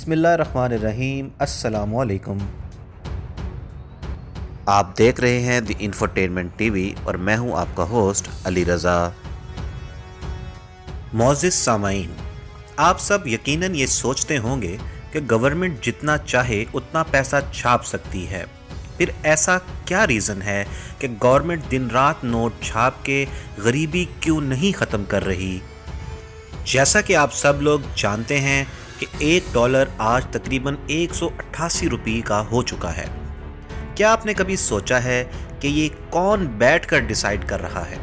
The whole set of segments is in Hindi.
बिस्मिल्लाहिर्रहमानिर्रहीम। अस्सलामुअलैकुम। आप देख रहे हैं द इंफोटेनमेंट टीवी और मैं हूं आपका होस्ट अली रज़ा। मोअज़्ज़िज़ सामाईन, आप सब यकीनन ये सोचते होंगे कि गवर्नमेंट जितना चाहे उतना पैसा छाप सकती है। फिर ऐसा क्या रीज़न है कि गवर्नमेंट दिन रात नोट छाप के गरीबी क्यों नहीं ख़त्म कर रही? जैसा कि आप सब लोग जानते हैं कि $1 आज तकरीबन 188 रुपये का हो चुका है। क्या आपने कभी सोचा है कि ये कौन बैठकर डिसाइड कर रहा है?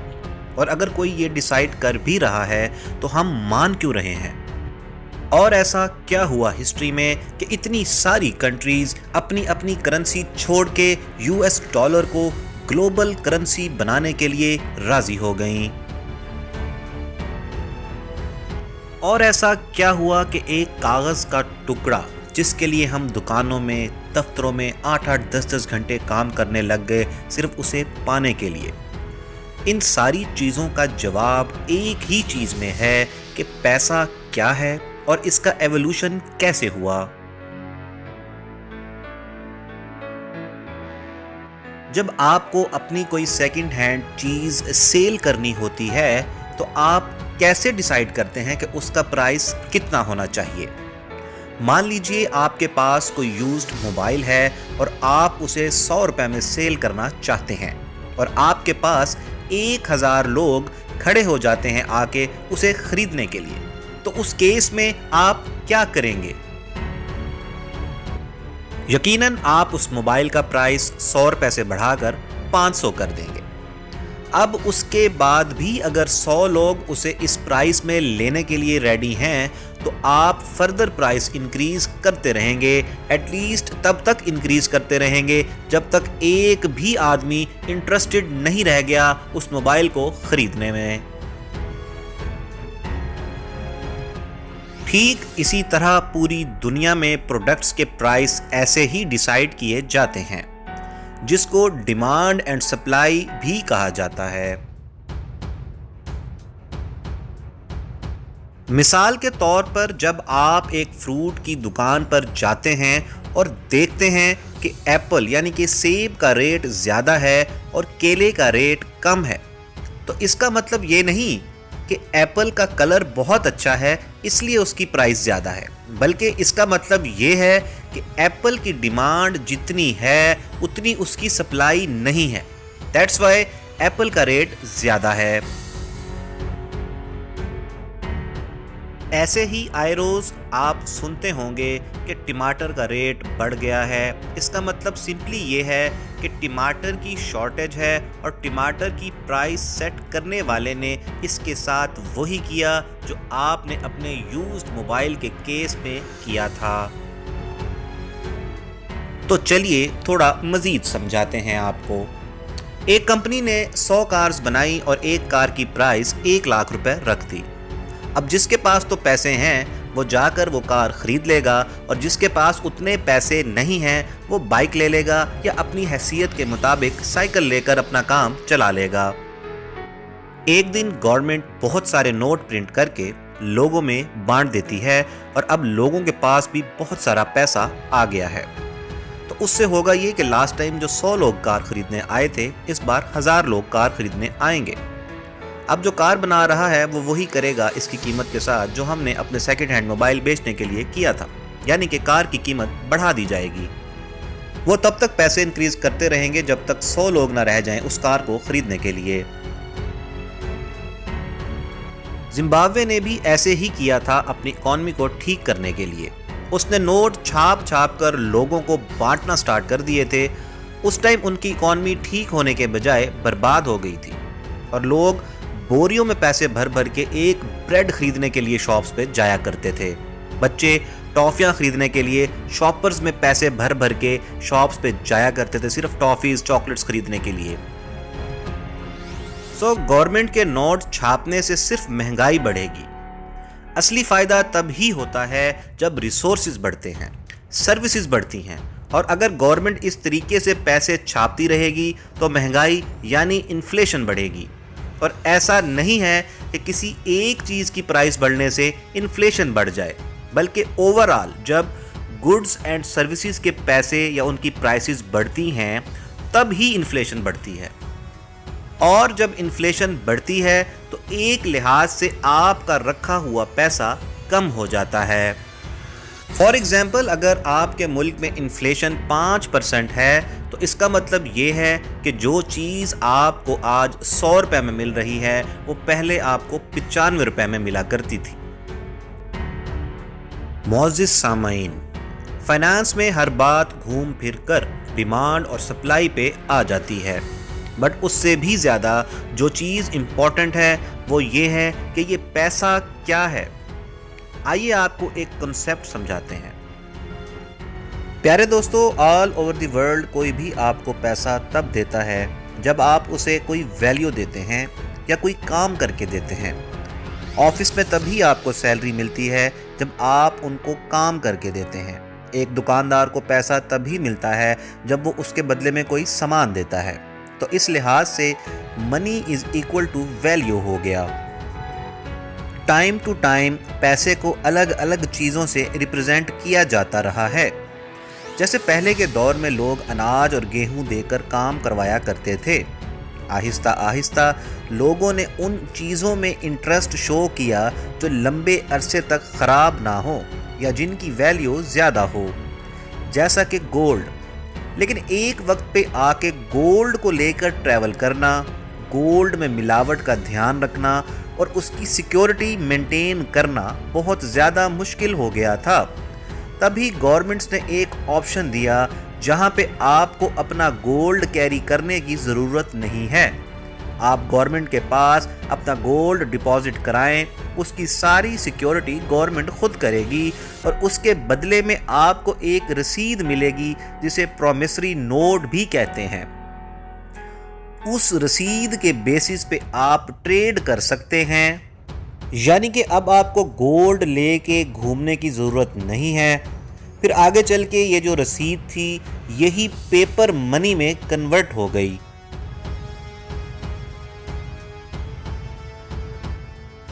और अगर कोई ये डिसाइड कर भी रहा है तो हम मान क्यों रहे हैं? और ऐसा क्या हुआ हिस्ट्री में कि इतनी सारी कंट्रीज अपनी अपनी करेंसी छोड़ के US डॉलर को ग्लोबल करेंसी बनाने के लिए राजी हो गईं? और ऐसा क्या हुआ कि एक कागज़ का टुकड़ा जिसके लिए हम दुकानों में, दफ्तरों में 8-8, 10-10 घंटे काम करने लग गए सिर्फ उसे पाने के लिए? इन सारी चीज़ों का जवाब एक ही चीज़ में है कि पैसा क्या है और इसका एवोल्यूशन कैसे हुआ। जब आपको अपनी कोई सेकंड हैंड चीज़ सेल करनी होती है तो आप कैसे डिसाइड करते हैं कि उसका प्राइस कितना होना चाहिए? मान लीजिए आपके पास कोई यूज्ड मोबाइल है और आप उसे 100 रुपये में सेल करना चाहते हैं और आपके पास 1000 लोग खड़े हो जाते हैं आके उसे खरीदने के लिए, तो उस केस में आप क्या करेंगे? यकीनन आप उस मोबाइल का प्राइस 100 रुपये से बढ़ाकर 500 कर देंगे। अब उसके बाद भी अगर 100 लोग उसे इस प्राइस में लेने के लिए रेडी हैं तो आप फर्दर प्राइस इंक्रीज करते रहेंगे, एटलीस्ट तब तक इंक्रीज करते रहेंगे जब तक एक भी आदमी इंटरेस्टेड नहीं रह गया उस मोबाइल को खरीदने में। ठीक इसी तरह पूरी दुनिया में प्रोडक्ट्स के प्राइस ऐसे ही डिसाइड किए जाते हैं, जिसको डिमांड एंड सप्लाई भी कहा जाता है। मिसाल के तौर पर जब आप एक फ्रूट की दुकान पर जाते हैं और देखते हैं कि एप्पल यानी कि सेब का रेट ज़्यादा है और केले का रेट कम है, तो इसका मतलब ये नहीं कि एप्पल का कलर बहुत अच्छा है इसलिए उसकी प्राइस ज़्यादा है, बल्कि इसका मतलब ये है कि एप्पल की डिमांड जितनी है उतनी उसकी सप्लाई नहीं है। दैट्स वाई एप्पल का रेट ज़्यादा है। ऐसे ही आए रोज़ आप सुनते होंगे कि टमाटर का रेट बढ़ गया है। इसका मतलब सिंपली ये है कि टमाटर की शॉर्टेज है और टमाटर की प्राइस सेट करने वाले ने इसके साथ वही किया जो आपने अपने यूज्ड मोबाइल के केस में किया था। तो चलिए थोड़ा मज़ीद समझाते हैं आपको। एक कंपनी ने 100 कार्स बनाई और एक कार की प्राइस 1 लाख रुपए रख दी। अब जिसके पास तो पैसे हैं वो जाकर वो कार खरीद लेगा और जिसके पास उतने पैसे नहीं हैं वो बाइक ले लेगा या अपनी हैसियत के मुताबिक साइकिल लेकर अपना काम चला लेगा। एक दिन गवर्नमेंट बहुत सारे नोट प्रिंट करके लोगों में बांट देती है और अब लोगों के पास भी बहुत सारा पैसा आ गया है। तो उससे होगा ये कि लास्ट टाइम जो 100 लोग कार खरीदने आए थे, इस बार 1000 लोग कार खरीदने आएंगे। अब जो कार बना रहा है वो वही करेगा इसकी कीमत के साथ जो हमने अपने सेकंड हैंड मोबाइल बेचने के लिए किया था, यानी कि कार की कीमत बढ़ा दी जाएगी। वो तब तक पैसे इंक्रीज करते रहेंगे जब तक 100 लोग ना रह जाएं उस कार को खरीदने के लिए। जिम्बाब्वे ने भी ऐसे ही किया था अपनी इकॉनमी को ठीक करने के लिए। उसने नोट छाप छाप कर लोगों को बांटना स्टार्ट कर दिए थे। उस टाइम उनकी इकॉनमी ठीक होने के बजाय बर्बाद हो गई थी और लोग बोरियों में पैसे भर भर के एक ब्रेड खरीदने के लिए शॉप्स पे जाया करते थे। बच्चे टॉफियां खरीदने के लिए शॉपर्स में पैसे भर भर के शॉप्स पे जाया करते थे सिर्फ टॉफीज, चॉकलेट्स खरीदने के लिए। सो गवर्नमेंट के नोट छापने से सिर्फ महंगाई बढ़ेगी। असली फायदा तब ही होता है जब रिसोर्सेज बढ़ते हैं, सर्विसेज बढ़ती हैं, और अगर गवर्नमेंट इस तरीके से पैसे छापती रहेगी तो महंगाई यानी इन्फ्लेशन बढ़ेगी। और ऐसा नहीं है कि किसी एक चीज़ की प्राइस बढ़ने से इन्फ्लेशन बढ़ जाए, बल्कि ओवरऑल जब गुड्स एंड सर्विसेज के पैसे या उनकी प्राइसेस बढ़ती हैं तब ही इन्फ्लेशन बढ़ती है। और जब इन्फ्लेशन बढ़ती है तो एक लिहाज से आपका रखा हुआ पैसा कम हो जाता है। फॉर एग्जाम्पल, अगर आपके मुल्क में इन्फ्लेशन 5% है तो इसका मतलब ये है कि जो चीज़ आपको आज 100 रुपये में मिल रही है वो पहले आपको 95 रुपये में मिला करती थी। मोअज़्ज़िज़ सामाईन, फाइनेंस में हर बात घूम फिर कर डिमांड और सप्लाई पे आ जाती है, बट उससे भी ज़्यादा जो चीज़ इम्पॉर्टेंट है वो ये है कि ये पैसा क्या है। आइए आपको एक कॉन्सेप्ट समझाते हैं। प्यारे दोस्तों, ऑल ओवर द वर्ल्ड कोई भी आपको पैसा तब देता है जब आप उसे कोई वैल्यू देते हैं या कोई काम करके देते हैं। ऑफिस में तभी आपको सैलरी मिलती है जब आप उनको काम करके देते हैं। एक दुकानदार को पैसा तभी मिलता है जब वो उसके बदले में कोई सामान देता है। तो इस लिहाज से money is equal to value हो गया। टाइम टू टाइम पैसे को अलग अलग चीज़ों से रिप्रेजेंट किया जाता रहा है। जैसे पहले के दौर में लोग अनाज और गेहूं देकर काम करवाया करते थे। आहिस्ता आहिस्ता लोगों ने उन चीज़ों में इंटरेस्ट शो किया जो लंबे अरसे तक ख़राब ना हो या जिनकी वैल्यू ज़्यादा हो, जैसा कि गोल्ड। लेकिन एक वक्त पे आके गोल्ड को लेकर ट्रैवल करना, गोल्ड में मिलावट का ध्यान रखना और उसकी सिक्योरिटी मेंटेन करना बहुत ज़्यादा मुश्किल हो गया था। तभी गवर्नमेंट्स ने एक ऑप्शन दिया जहां पे आपको अपना गोल्ड कैरी करने की ज़रूरत नहीं है। आप गवर्नमेंट के पास अपना गोल्ड डिपॉजिट कराएं, उसकी सारी सिक्योरिटी गवर्नमेंट खुद करेगी और उसके बदले में आपको एक रसीद मिलेगी जिसे प्रॉमिसरी नोट भी कहते हैं। उस रसीद के बेसिस पे आप ट्रेड कर सकते हैं, यानी कि अब आपको गोल्ड लेके घूमने की ज़रूरत नहीं है। फिर आगे चल के ये जो रसीद थी यही पेपर मनी में कन्वर्ट हो गई।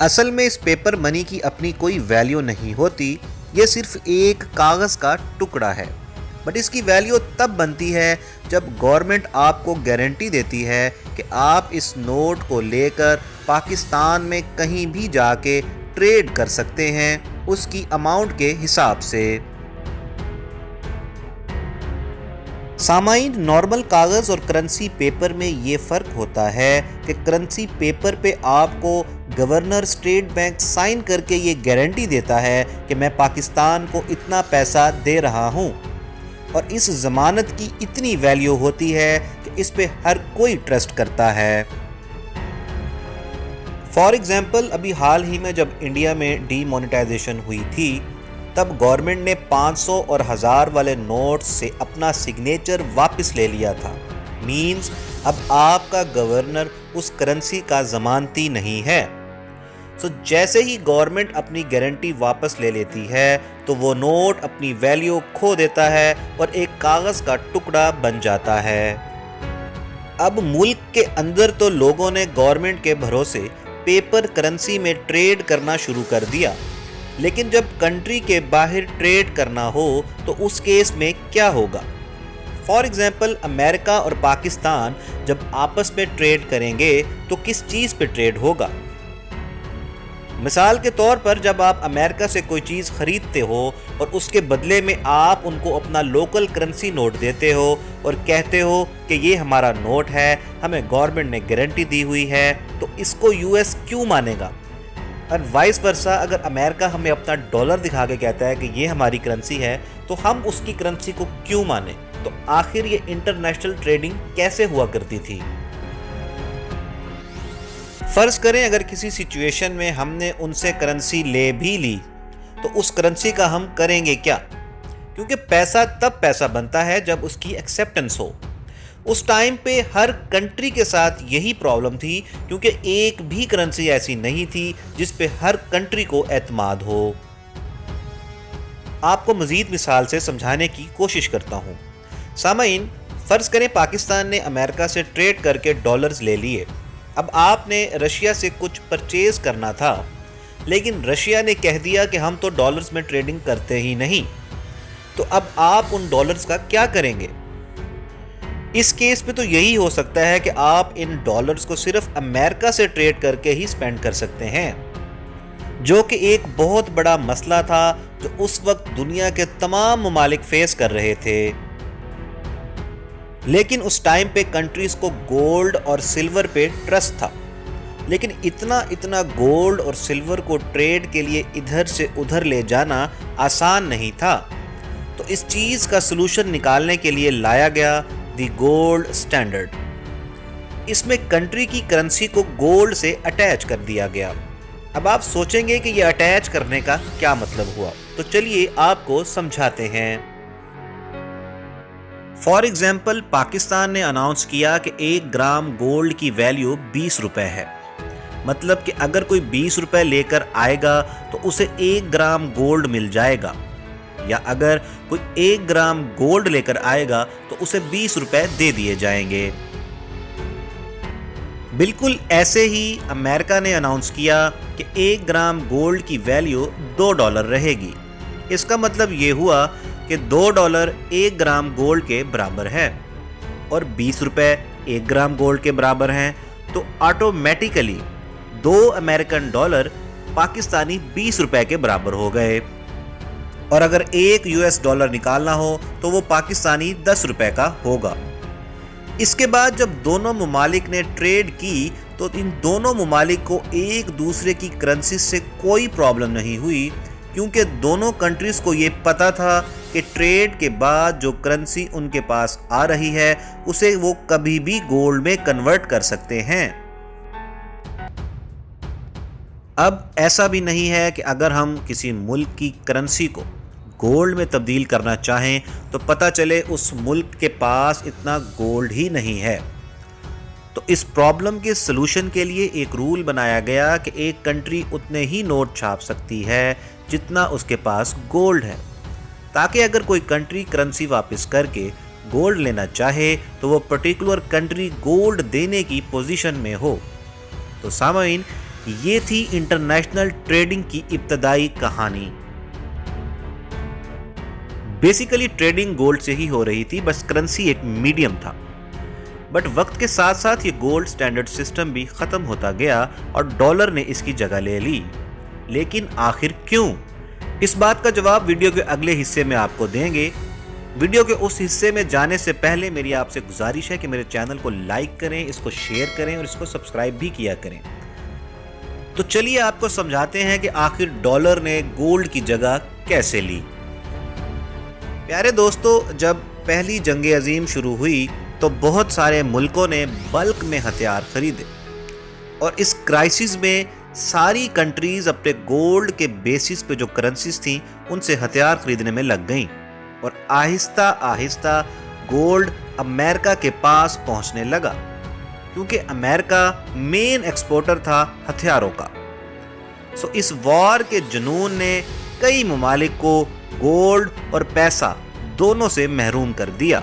असल में इस पेपर मनी की अपनी कोई वैल्यू नहीं होती, ये सिर्फ एक कागज़ का टुकड़ा है। बट इसकी वैल्यू तब बनती है जब गवर्नमेंट आपको गारंटी देती है कि आप इस नोट को लेकर पाकिस्तान में कहीं भी जाके ट्रेड कर सकते हैं उसकी अमाउंट के हिसाब से। सामाइन, नॉर्मल कागज़ और करेंसी पेपर में ये फ़र्क होता है कि करेंसी पेपर पे आपको गवर्नर स्टेट बैंक साइन करके ये गारंटी देता है कि मैं पाकिस्तान को इतना पैसा दे रहा हूँ, और इस ज़मानत की इतनी वैल्यू होती है कि इस पे हर कोई ट्रस्ट करता है। फॉर एग्ज़ाम्पल, अभी हाल ही में जब इंडिया में डीमोनेटाइजेशन हुई थी तब गवर्नमेंट ने 500 और 1000 वाले नोट्स से अपना सिग्नेचर वापस ले लिया था। मींस अब आपका गवर्नर उस करेंसी का ज़मानती नहीं है। सो जैसे ही गवर्नमेंट अपनी गारंटी वापस ले लेती है तो वो नोट अपनी वैल्यू खो देता है और एक कागज़ का टुकड़ा बन जाता है। अब मुल्क के अंदर तो लोगों ने गवर्नमेंट के भरोसे पेपर करेंसी में ट्रेड करना शुरू कर दिया, लेकिन जब कंट्री के बाहर ट्रेड करना हो तो उस केस में क्या होगा? फॉर एग्जाम्पल, अमेरिका और पाकिस्तान जब आपस में ट्रेड करेंगे तो किस चीज़ पे ट्रेड होगा? मिसाल के तौर पर, जब आप अमेरिका से कोई चीज़ खरीदते हो और उसके बदले में आप उनको अपना लोकल करेंसी नोट देते हो और कहते हो कि ये हमारा नोट है, हमें गवर्नमेंट ने गारंटी दी हुई है, तो इसको यूएस क्यों मानेगा? और वाइस वर्सा, अगर अमेरिका हमें अपना डॉलर दिखा के कहता है कि ये हमारी करेंसी है तो हम उसकी करेंसी को क्यों माने? तो आखिर ये इंटरनेशनल ट्रेडिंग कैसे हुआ करती थी? फ़र्ज़ करें अगर किसी सिचुएशन में हमने उनसे करेंसी ले भी ली तो उस करेंसी का हम करेंगे क्या? क्योंकि पैसा तब पैसा बनता है जब उसकी एक्सेप्टेंस हो। उस टाइम पे हर कंट्री के साथ यही प्रॉब्लम थी, क्योंकि एक भी करेंसी ऐसी नहीं थी जिस पे हर कंट्री को एतमाद हो। आपको मज़ीद मिसाल से समझाने की कोशिश करता हूँ। सामाइन, फ़र्ज़ करें पाकिस्तान ने अमेरिका से ट्रेड करके डॉलर्स ले लिए। अब आपने रशिया से कुछ परचेज़ करना था, लेकिन रशिया ने कह दिया कि हम तो डॉलर्स में ट्रेडिंग करते ही नहीं। तो अब आप उन डॉलर्स का क्या करेंगे? इस केस में तो यही हो सकता है कि आप इन डॉलर्स को सिर्फ अमेरिका से ट्रेड करके ही स्पेंड कर सकते हैं, जो कि एक बहुत बड़ा मसला था जो उस वक्त दुनिया के तमाम ममालिक फेस कर रहे थे। लेकिन उस टाइम पे कंट्रीज को गोल्ड और सिल्वर पे ट्रस्ट था, लेकिन इतना गोल्ड और सिल्वर को ट्रेड के लिए इधर से उधर ले जाना आसान नहीं था। तो इस चीज़ का सलूशन निकालने के लिए लाया गया दी गोल्ड स्टैंडर्ड। इसमें कंट्री की करेंसी को गोल्ड से अटैच कर दिया गया। अब आप सोचेंगे कि यह अटैच करने का क्या मतलब हुआ, तो चलिए आपको समझाते हैं। फॉर एग्जाम्पल, पाकिस्तान ने अनाउंस किया कि 1 ग्राम गोल्ड की वैल्यू 20 रुपए है। मतलब कि अगर कोई 20 रुपए लेकर आएगा तो उसे 1 ग्राम गोल्ड मिल जाएगा, या अगर कोई 1 ग्राम गोल्ड लेकर आएगा तो उसे 20 रुपए दे दिए जाएंगे। बिल्कुल ऐसे ही अमेरिका ने अनाउंस किया कि 1 ग्राम गोल्ड की वैल्यू $2 रहेगी। इसका मतलब ये हुआ कि $2 1 ग्राम गोल्ड के बराबर है और 20 रुपए 1 ग्राम गोल्ड के बराबर हैं, तो ऑटोमेटिकली 2 अमेरिकन डॉलर पाकिस्तानी 20 रुपए के बराबर हो गए। और अगर 1 US डॉलर निकालना हो तो वो पाकिस्तानी 10 रुपए का होगा। इसके बाद जब दोनों ममालिक ने ट्रेड की तो इन दोनों ममालिक को एक दूसरे की करेंसी से कोई प्रॉब्लम नहीं हुई, क्योंकि दोनों कंट्रीज को ये पता था कि ट्रेड के बाद जो करेंसी उनके पास आ रही है उसे वो कभी भी गोल्ड में कन्वर्ट कर सकते हैं। अब ऐसा भी नहीं है कि अगर हम किसी मुल्क की करेंसी को गोल्ड में तब्दील करना चाहें तो पता चले उस मुल्क के पास इतना गोल्ड ही नहीं है। तो इस प्रॉब्लम के सलूशन के लिए एक रूल बनाया गया कि एक कंट्री उतने ही नोट छाप सकती है जितना उसके पास गोल्ड है, ताकि अगर कोई कंट्री करेंसी वापस करके गोल्ड लेना चाहे तो वो पर्टिकुलर कंट्री गोल्ड देने की पोजीशन में हो। तो सामाइन, ये थी इंटरनेशनल ट्रेडिंग की इब्तदाई कहानी। बेसिकली ट्रेडिंग गोल्ड से ही हो रही थी, बस करेंसी एक मीडियम था। बट वक्त के साथ साथ ये गोल्ड स्टैंडर्ड सिस्टम भी खत्म होता गया और डॉलर ने इसकी जगह ले ली। लेकिन आखिर क्यों? इस बात का जवाब वीडियो के अगले हिस्से में आपको देंगे। वीडियो के उस हिस्से में जाने से पहले मेरी आपसे गुजारिश है कि मेरे चैनल को लाइक करें, इसको शेयर करें और इसको सब्सक्राइब भी किया करें। तो चलिए आपको समझाते हैं कि आखिर डॉलर ने गोल्ड की जगह कैसे ली। प्यारे दोस्तों, जब पहली जंग अजीम शुरू हुई तो बहुत सारे मुल्कों ने बल्क में हथियार खरीदे और इस क्राइसिस में सारी कंट्रीज अपने गोल्ड के बेसिस पे जो करेंसीज थी उनसे हथियार खरीदने में लग गईं और आहिस्ता आहिस्ता गोल्ड अमेरिका के पास पहुंचने लगा, क्योंकि अमेरिका मेन एक्सपोर्टर था हथियारों का। सो इस वॉर के जुनून ने कई ममालिक को गोल्ड और पैसा दोनों से महरूम कर दिया।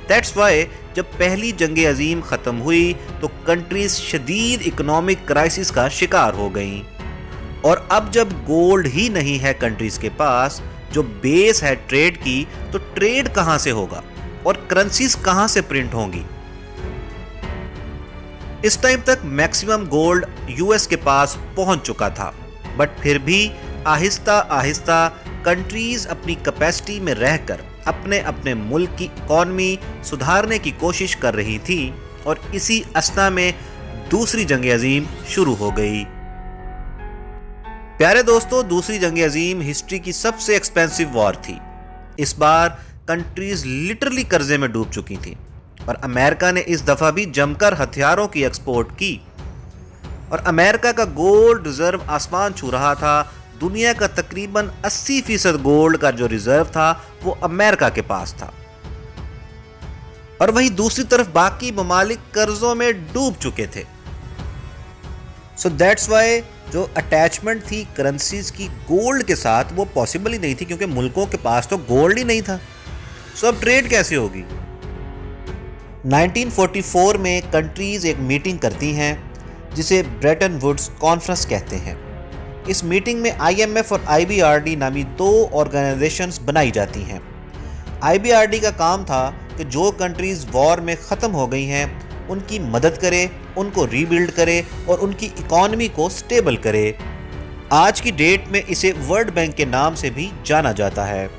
दैट्स वाई जब पहली जंग अजीम खत्म हुई तो कंट्रीज शदीद इकोनॉमिक क्राइसिस का शिकार हो गईं। और अब जब गोल्ड ही नहीं है कंट्रीज के पास जो बेस है ट्रेड की, तो ट्रेड कहां से होगा और करेंसीज कहां से प्रिंट होंगी? इस टाइम तक मैक्सिमम गोल्ड यूएस के पास पहुंच चुका था, बट फिर भी आहिस्ता आहिस्ता कंट्रीज अपनी कैपेसिटी में रहकर अपने अपने मुल्क की इकॉनमी सुधारने की कोशिश कर रही थी और इसी असना में दूसरी जंग अजीम शुरू हो गई। प्यारे दोस्तों, दूसरी जंग अजीम हिस्ट्री की सबसे एक्सपेंसिव वॉर थी। इस बार कंट्रीज लिटरली कर्जे में डूब चुकी थी और अमेरिका ने इस दफा भी जमकर हथियारों की एक्सपोर्ट की और अमेरिका का गोल्ड रिजर्व आसमान छू रहा था। दुनिया का तकरीबन 80% गोल्ड का जो रिजर्व था वो अमेरिका के पास था और वहीं दूसरी तरफ बाकी ममालिक कर्जों में डूब चुके थे। सो दैट्स वाई जो अटैचमेंट थी करेंसीज की गोल्ड के साथ वो पॉसिबल ही नहीं थी, क्योंकि मुल्कों के पास तो गोल्ड ही नहीं था। सो अब ट्रेड कैसे होगी? 1944 में कंट्रीज एक मीटिंग करती हैं जिसे ब्रेटन वुड्स कॉन्फ्रेंस कहते हैं। इस मीटिंग में IMF और IBRD नामी दो ऑर्गेनाइजेशंस बनाई जाती हैं। IBRD का काम था कि जो कंट्रीज वॉर में ख़त्म हो गई हैं उनकी मदद करे, उनको रीबिल्ड करे और उनकी इकॉनमी को स्टेबल करे। आज की डेट में इसे वर्ल्ड बैंक के नाम से भी जाना जाता है।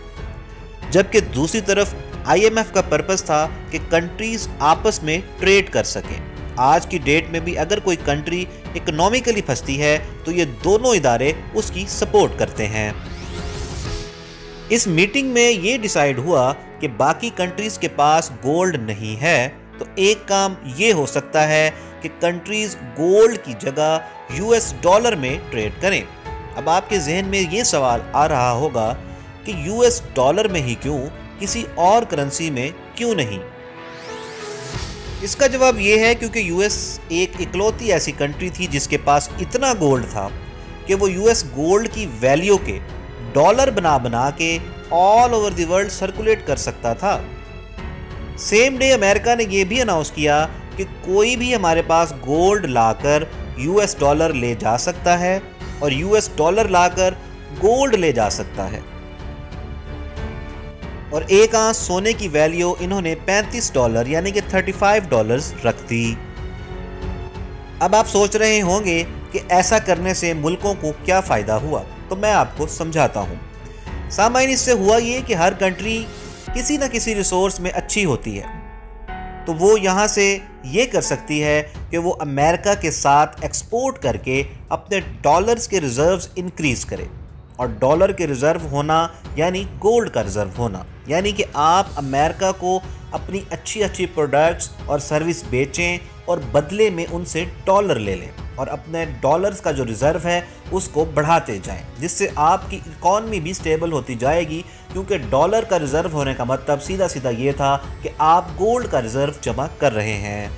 जबकि दूसरी तरफ IMF का पर्पस था कि कंट्रीज आपस में ट्रेड कर सकें। आज की डेट में भी अगर कोई कंट्री इकोनॉमिकली फंसती है तो ये दोनों इदारे उसकी सपोर्ट करते हैं। इस मीटिंग में ये डिसाइड हुआ कि बाकी कंट्रीज के पास गोल्ड नहीं है, तो एक काम ये हो सकता है कि कंट्रीज गोल्ड की जगह US डॉलर में ट्रेड करें। अब आपके जहन में ये सवाल आ रहा होगा कि US डॉलर में ही क्यों, किसी और करेंसी में क्यों नहीं? इसका जवाब ये है क्योंकि US एक इकलौती ऐसी कंट्री थी जिसके पास इतना गोल्ड था कि वो US गोल्ड की वैल्यू के डॉलर बना बना के all over the world circulate कर सकता था। सेम डे अमेरिका ने यह भी अनाउंस किया कि कोई भी हमारे पास गोल्ड लाकर US डॉलर ले जा सकता है और US डॉलर लाकर गोल्ड ले जा सकता है। और एक आंच सोने की वैल्यू इन्होंने $35 यानी कि $35 रख दी। अब आप सोच रहे होंगे कि ऐसा करने से मुल्कों को क्या फ़ायदा हुआ, तो मैं आपको समझाता हूँ। सामान्य इससे हुआ ये कि हर कंट्री किसी न किसी रिसोर्स में अच्छी होती है, तो वो यहाँ से ये कर सकती है कि वो अमेरिका के साथ एक्सपोर्ट करके अपने डॉलर्स के रिजर्व्स इंक्रीज़ करे। और डॉलर के रिज़र्व होना यानी गोल्ड का रिज़र्व होना, यानी कि आप अमेरिका को अपनी अच्छी अच्छी प्रोडक्ट्स और सर्विस बेचें और बदले में उनसे डॉलर ले लें और अपने डॉलर्स का जो रिज़र्व है उसको बढ़ाते जाएं, जिससे आपकी इकॉनमी भी स्टेबल होती जाएगी। क्योंकि डॉलर का रिज़र्व होने का मतलब सीधा सीधा ये था कि आप गोल्ड का रिज़र्व जमा कर रहे हैं।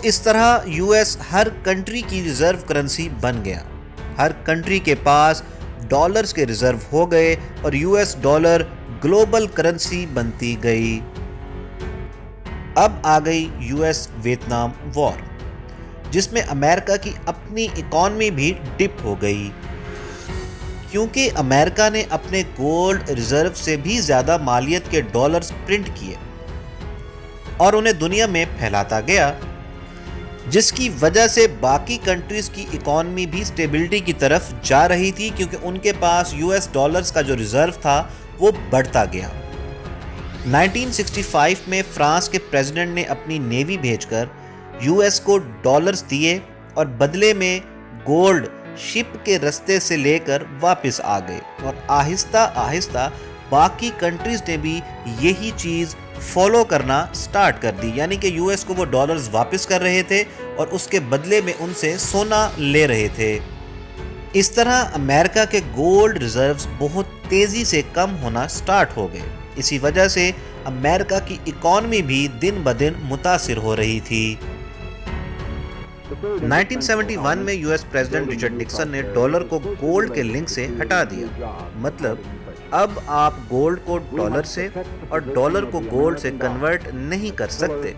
इस तरह US हर कंट्री की रिज़र्व करेंसी बन गया। हर कंट्री के पास डॉलर्स के रिज़र्व हो गए और US डॉलर ग्लोबल करेंसी बनती गई। अब आ गई US वियतनाम वॉर, जिसमें अमेरिका की अपनी इकॉनमी भी डिप हो गई, क्योंकि अमेरिका ने अपने गोल्ड रिजर्व से भी ज़्यादा मालियत के डॉलर्स प्रिंट किए और उन्हें दुनिया में फैलाता गया, जिसकी वजह से बाकी कंट्रीज़ की इकॉनमी भी स्टेबिलिटी की तरफ जा रही थी, क्योंकि उनके पास US डॉलर्स का जो रिज़र्व था वो बढ़ता गया। 1965 में फ्रांस के प्रेसिडेंट ने अपनी नेवी भेजकर US को डॉलर्स दिए और बदले में गोल्ड शिप के रास्ते से लेकर वापस आ गए और आहिस्ता आहिस्ता बाकी कंट्रीज़ ने भी यही चीज़ फॉलो करना स्टार्ट कर दी, यानी कि US को वो डॉलर्स वापस कर रहे थे और उसके बदले में उनसे सोना ले रहे थे। इस तरह अमेरिका के गोल्ड रिजर्व्स बहुत तेज़ी से कम होना स्टार्ट हो गए। इसी वजह से अमेरिका की इकॉनमी भी दिन ब दिन मुतासिर हो रही थी। 1971 में US प्रेसिडेंट रिचर्ड निक्सन ने डॉलर को गोल्ड के लिंक से हटा दिया। मतलब अब आप गोल्ड को डॉलर से और डॉलर को गोल्ड से कन्वर्ट नहीं कर सकते।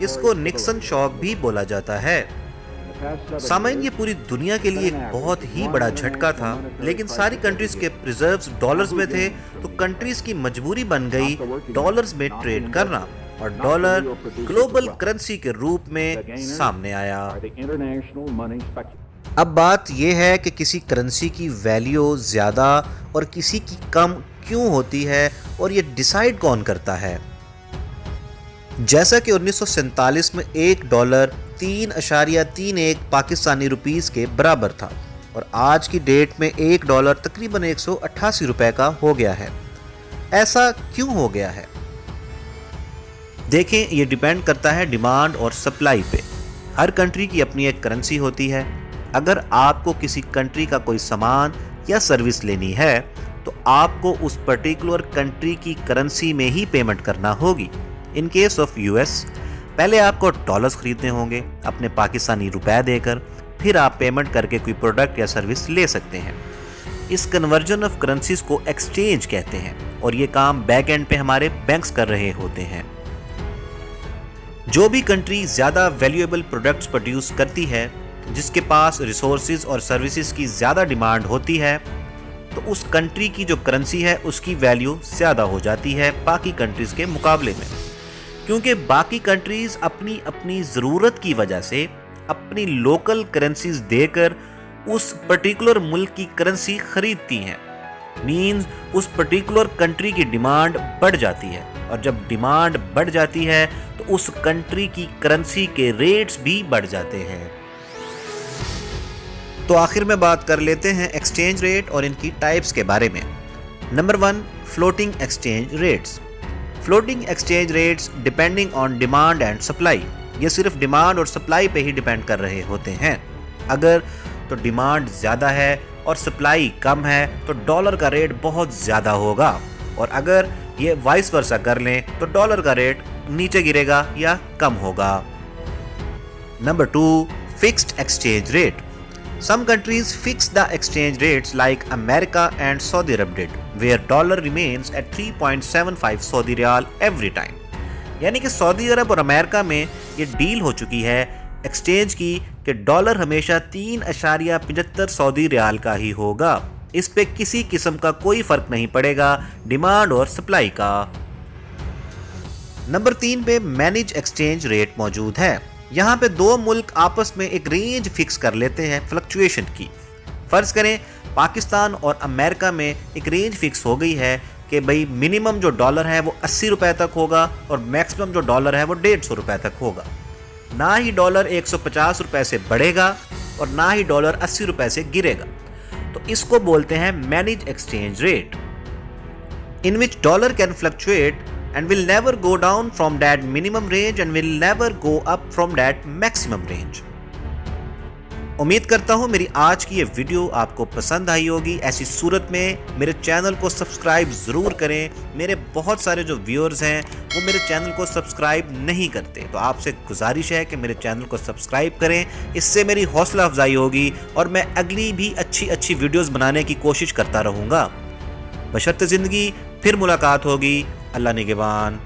इसको निक्सन शॉक भी बोला जाता है। सामान्य ये पूरी दुनिया के लिए एक बहुत ही बड़ा झटका था, लेकिन सारी कंट्रीज के रिजर्व्स डॉलर्स में थे, तो कंट्रीज की मजबूरी बन गई डॉलर्स में ट्रेड करना और डॉलर ग्लोबल करेंसी के रूप में सामने आया। अब बात यह है कि किसी करेंसी की वैल्यू ज़्यादा और किसी की कम क्यों होती है और ये डिसाइड कौन करता है। जैसा कि 1947 में $1 3.31 पाकिस्तानी रुपीस के बराबर था और आज की डेट में $1 तकरीबन 188 रुपए का हो गया है। ऐसा क्यों हो गया है? देखें, ये डिपेंड करता है डिमांड और सप्लाई पे। हर कंट्री की अपनी एक करेंसी होती है। अगर आपको किसी कंट्री का कोई सामान या सर्विस लेनी है तो आपको उस पर्टिकुलर कंट्री की करेंसी में ही पेमेंट करना होगी। इन केस ऑफ US पहले आपको डॉलर्स खरीदने होंगे अपने पाकिस्तानी रुपए देकर, फिर आप पेमेंट करके कोई प्रोडक्ट या सर्विस ले सकते हैं। इस कन्वर्जन ऑफ करेंसीज को एक्सचेंज कहते हैं और ये काम बैक एंड पे हमारे बैंक्स कर रहे होते हैं। जो भी कंट्री ज़्यादा वैल्यूएबल प्रोडक्ट्स प्रोड्यूस करती है जिसके पास रिसोर्सेज और सर्विसेज की ज़्यादा डिमांड होती है, तो उस कंट्री की जो करेंसी है उसकी वैल्यू ज़्यादा हो जाती है बाकी कंट्रीज़ के मुकाबले में, क्योंकि बाकी कंट्रीज़ अपनी अपनी ज़रूरत की वजह से अपनी लोकल करेंसीज देकर उस पर्टिकुलर मुल्क की करेंसी खरीदती हैं। मींस उस पर्टिकुलर कंट्री की डिमांड बढ़ जाती है, और जब डिमांड बढ़ जाती है तो उस कंट्री की करेंसी के रेट्स भी बढ़ जाते हैं। तो आखिर में बात कर लेते हैं एक्सचेंज रेट और इनकी टाइप्स के बारे में। Number 1, floating exchange rates. Floating exchange rates depending on demand and supply, ये सिर्फ डिमांड और सप्लाई पे ही डिपेंड कर रहे होते हैं। अगर तो डिमांड ज़्यादा है और सप्लाई कम है तो डॉलर का रेट बहुत ज़्यादा होगा, और अगर ये वाइस वर्सा कर लें तो डॉलर का रेट नीचे गिरेगा या कम होगा। Number 2, fixed exchange rate. Some countries fix the exchange rates like America and Saudi Arab did, where dollar remains at 3.75 Saudi riyal every time। यानी कि सऊदी अरब और अमेरिका में ये डील हो चुकी है एक्सचेंज की कि डॉलर हमेशा 3.75 सऊदी रियाल का ही होगा। इस पे किसी किस्म का कोई फर्क नहीं पड़ेगा डिमांड और सप्लाई का। नंबर 3 पे मैनेज एक्सचेंज रेट मौजूद है। यहाँ पे दो मुल्क आपस में एक रेंज फिक्स कर लेते हैं फ्लक्चुएशन की। फर्ज करें पाकिस्तान और अमेरिका में एक रेंज फिक्स हो गई है कि भाई मिनिमम जो डॉलर है वो 80 रुपए तक होगा और मैक्सिमम जो डॉलर है वो 150 रुपए तक होगा। ना ही डॉलर 150 रुपए से बढ़ेगा और ना ही डॉलर 80 रुपए से गिरेगा। तो इसको बोलते हैं manage exchange rate, in which dollar can fluctuate and will never go down from that minimum range and will never go up from that maximum range। उम्मीद करता हूँ मेरी आज की ये वीडियो आपको पसंद आई होगी। ऐसी सूरत में मेरे चैनल को सब्सक्राइब ज़रूर करें। मेरे बहुत सारे जो व्यूअर्स हैं वो मेरे चैनल को सब्सक्राइब नहीं करते, तो आपसे गुजारिश है कि मेरे चैनल को सब्सक्राइब करें। इससे मेरी हौसला अफजाई होगी और मैं अगली भी अच्छी वीडियोज़ बनाने की कोशिश करता रहूँगा। बशर्ते ज़िंदगी फिर मुलाकात होगी। अल्लाह निगहबान।